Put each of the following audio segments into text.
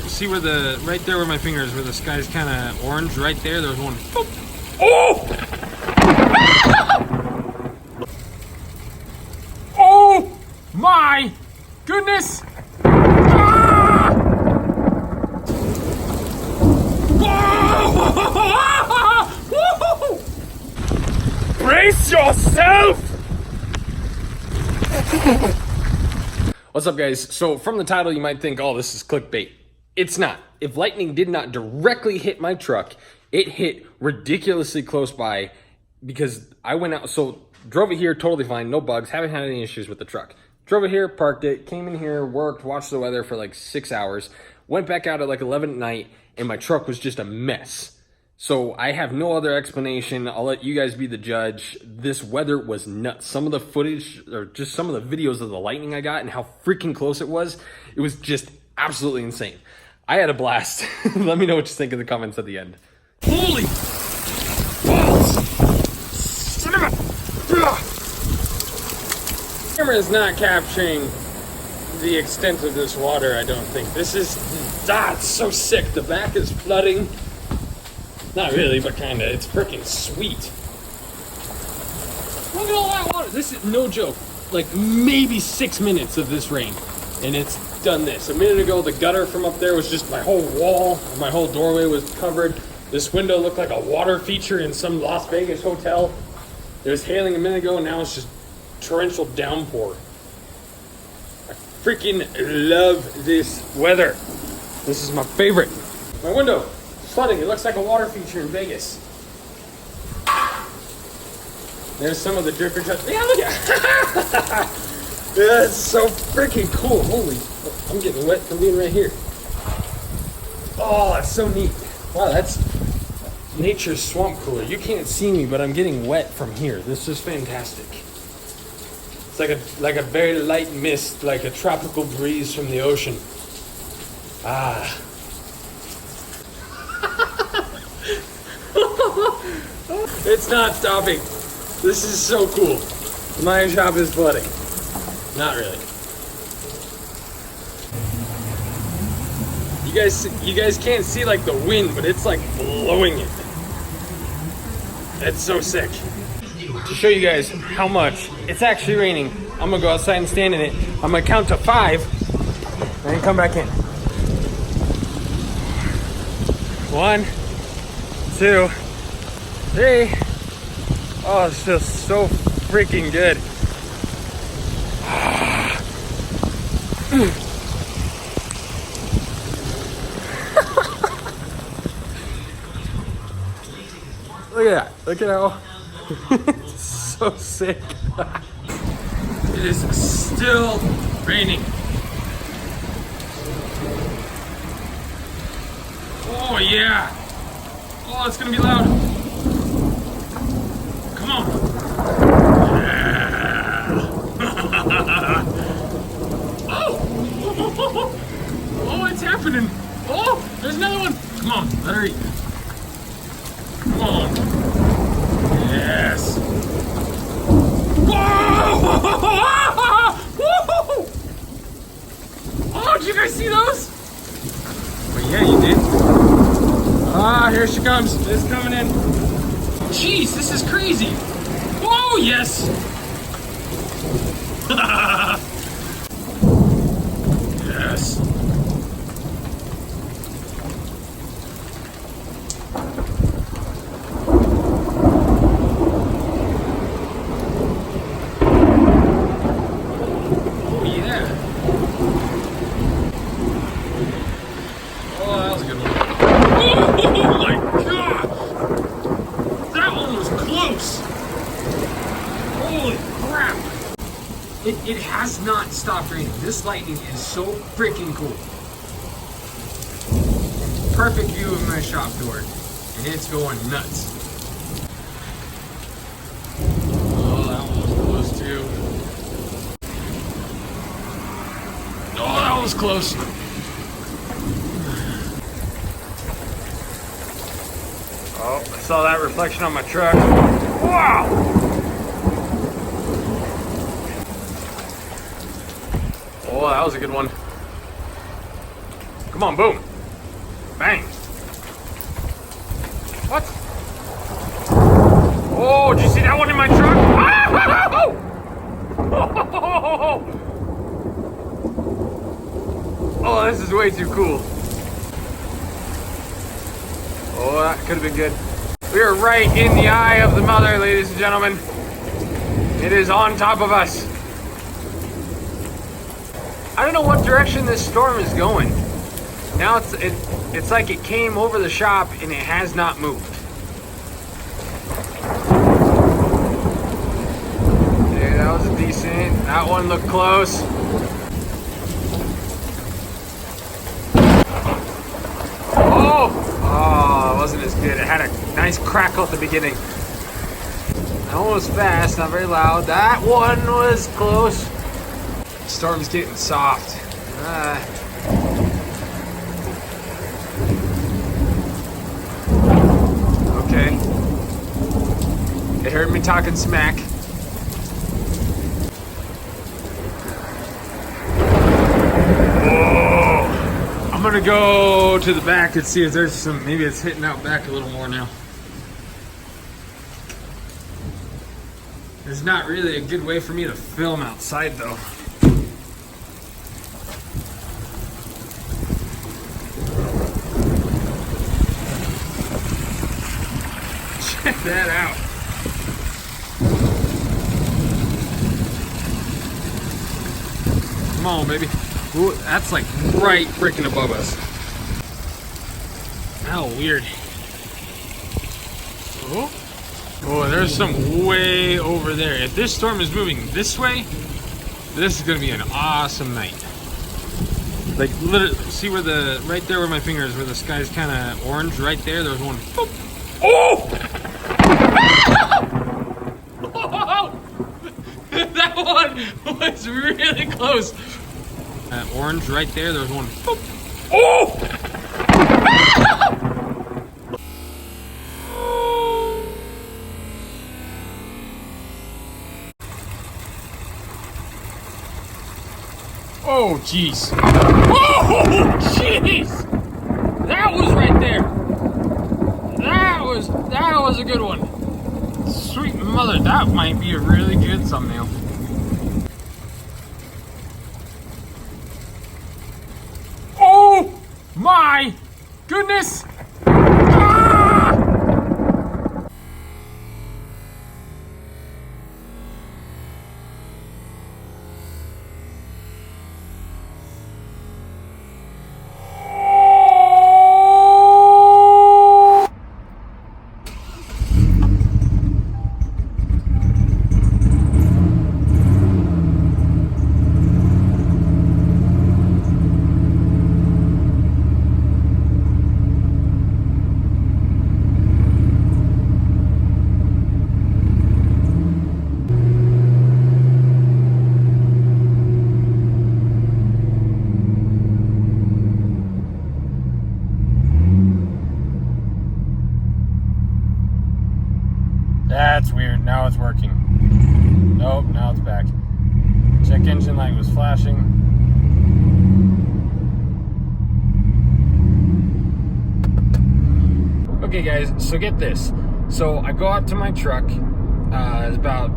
see where right there where my finger is, where the sky's kind of orange, right there was one. Boop. Oh! Oh my goodness! Ah! Oh! Brace yourself! What's up, guys? So from the title you might think, oh, this is clickbait. It's not. If lightning did not directly hit my truck, it hit ridiculously close by, because I went out, so drove it here totally fine, no bugs, haven't had any issues with the truck. Drove it here, parked it, came in here, worked, watched the weather for like 6 hours, went back out at like 11 at night, and my truck was just a mess. So I have no other explanation. I'll let you guys be the judge. This weather was nuts. Some of the footage, or just some of the videos of the lightning I got and how freaking close it was just absolutely insane. I had a blast. Let me know what you think in the comments at the end. Holy balls! Cinema! Camera is not capturing the extent of this water, I don't think. This is, it's so sick. The back is flooding. Not really, but kinda. It's freaking sweet. Look at all that water. This is no joke. Like maybe 6 minutes of this rain, and it's done this. A minute ago, the gutter from up there was just, my whole wall, my whole doorway was covered. This window looked like a water feature in some Las Vegas hotel. It was hailing a minute ago, and now it's just torrential downpour. I freaking love this weather. This is my favorite. My window. Flooding. It looks like a water feature in Vegas. There's some of the dripper trucks. Yeah, look at That's so freaking cool. Holy, I'm getting wet from being right here. Oh, that's so neat. Wow, that's nature's swamp cooler. You can't see me, but I'm getting wet from here. This is fantastic. It's like a very light mist, like a tropical breeze from the ocean. Ah. It's not stopping. This is so cool. My shop is flooding. Not really. You guys can't see like the wind, but it's like blowing it. It's so sick. To show you guys how much it's actually raining, I'm gonna go outside and stand in it. I'm gonna count to 5 and then come back in. 1, 2, 3. Oh, it's just so freaking good. Look at that. Look at how it's so sick. It is still raining. Oh yeah. Oh, it's gonna be loud. Come on. Yeah. Oh. Oh, it's happening. Oh, there's another one. Come on, let her eat. Come on. Yes. Whoa! Oh, did you guys see those? Well, yeah, you did. Ah, here she comes. It's coming in. Jeez, this is crazy. Whoa, yes. Yes. Oh, yeah. Oh, that was a good one. Oh my God! That one was close! Holy crap! It has not stopped raining. This lightning is so freaking cool. Perfect view of my shop door, and it's going nuts. Oh, that one was close too. Oh, that was close. Oh, I saw that reflection on my truck. Wow! Oh, that was a good one. Come on, boom. Bang. What? Oh, did you see that one in my truck? Oh, this is way too cool. Oh, that could have been good. We are right in the eye of the mother, ladies and gentlemen. It is on top of us. I don't know what direction this storm is going. Now it's like it came over the shop and it has not moved. Yeah, that was a decent. That one looked close. Oh, it wasn't as good. It had a nice crackle at the beginning. That one was fast, not very loud. That one was close. The storm's getting soft. Okay. It heard me talking smack. Whoa. I'm gonna go to the back and see if there's some, maybe it's hitting out back a little more now. There's not really a good way for me to film outside though. Check that out. Come on, baby. Ooh, that's like right freaking above us. How weird. Oh, there's some way over there. If this storm is moving this way, this is gonna be an awesome night. Like literally, see where the, right there where my finger is, where the sky's kind of orange, right there, there's one. Boop. Oh! That one was really close. Orange right there, there's one. Boop. Oh! Oh, jeez. Oh, jeez! That was right there. That was a good one. Sweet mother, that might be a really good thumbnail. Oh my goodness! That's weird. Now it's working. Nope, now it's back. Check engine light was flashing. Okay guys, so get this. So I go out to my truck. It's about,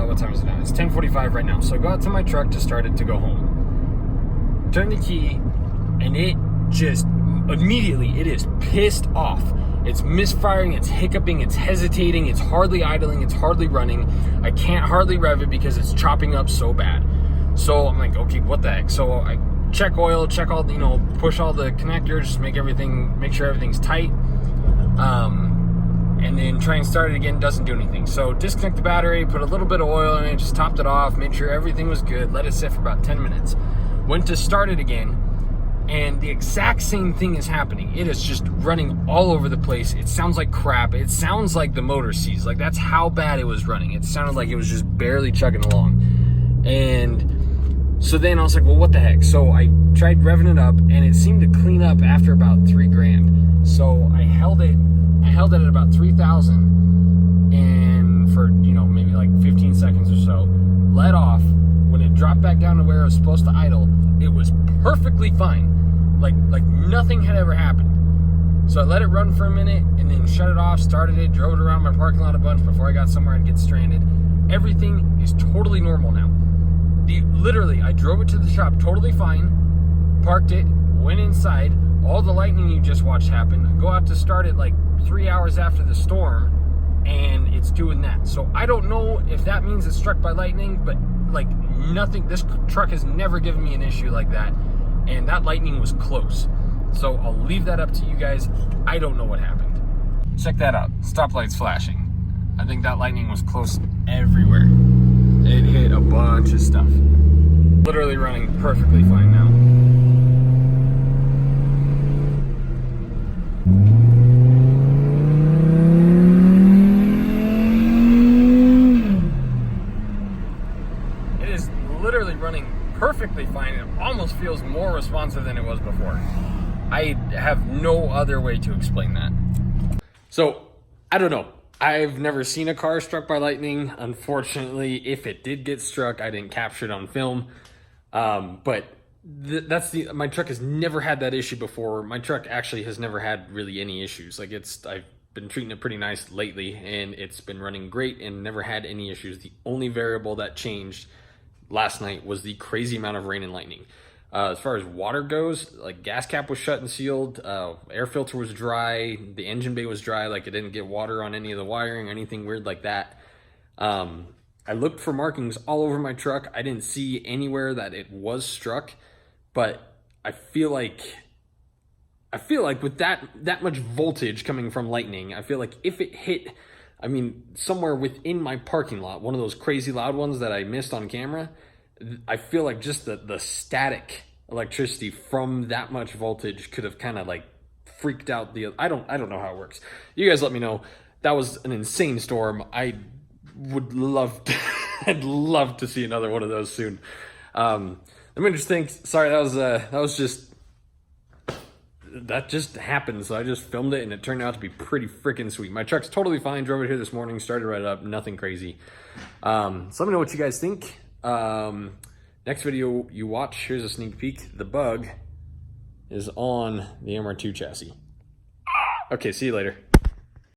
what time is it now? It's 10:45 right now. So I go out to my truck to start it to go home. Turn the key, and it just, immediately, it is pissed off. It's misfiring, it's hiccuping, it's hesitating, it's hardly idling, it's hardly running. I can't hardly rev it because it's chopping up so bad. So I'm like, okay, what the heck? So I check oil, check all, push all the connectors, make sure everything's tight. And then try and start it again, doesn't do anything. So disconnect the battery, put a little bit of oil in it, just topped it off, made sure everything was good, let it sit for about 10 minutes. Went to start it again, and the exact same thing is happening. It is just running all over the place. It sounds like crap. It sounds like the motor seized. Like, that's how bad it was running. It sounded like it was just barely chugging along. And so then I was like, well, what the heck? So I tried revving it up, and it seemed to clean up after about $3,000. So I held it at about 3,000, and for, maybe like 15 seconds or so, let off. When it dropped back down to where it was supposed to idle, it was perfectly fine. like nothing had ever happened. So I let it run for a minute and then shut it off, started it, drove it around my parking lot a bunch before I got somewhere I'd get stranded. Everything is totally normal now. Literally, I drove it to the shop totally fine, parked it, went inside. All the lightning you just watched happen. I go out to start it like 3 hours after the storm, and it's doing that. So I don't know if that means it's struck by lightning, but like nothing, this truck has never given me an issue like that, and that lightning was close. So I'll leave that up to you guys. I don't know what happened. Check that out, stoplight's flashing. I think that lightning was close everywhere. It hit a bunch of stuff. Literally running perfectly fine now. Literally running perfectly fine. It almost feels more responsive than it was before. I have no other way to explain that. So, I don't know. I've never seen a car struck by lightning. Unfortunately, if it did get struck, I didn't capture it on film. But my truck has never had that issue before. My truck actually has never had really any issues. Like I've been treating it pretty nice lately, and it's been running great and never had any issues. The only variable that changed last night was the crazy amount of rain and lightning. As far as water goes, like gas cap was shut and sealed, air filter was dry, the engine bay was dry, like it didn't get water on any of the wiring, anything weird like that. I looked for markings all over my truck. I didn't see anywhere that it was struck, but I feel like with that much voltage coming from lightning, I feel like if it hit, I mean, somewhere within my parking lot, one of those crazy loud ones that I missed on camera, I feel like just the static electricity from that much voltage could have kind of like freaked out I don't know how it works. You guys let me know. That was an insane storm. I would love to, I'd love to see another one of those soon. Let me just think. Sorry, that just happened, so I just filmed it and it turned out to be pretty freaking sweet. My truck's totally fine. Drove it here this morning, started right up, nothing crazy. So let me know what you guys think. Next video you watch, here's a sneak peek. The bug is on the MR2 chassis. Okay, see you later.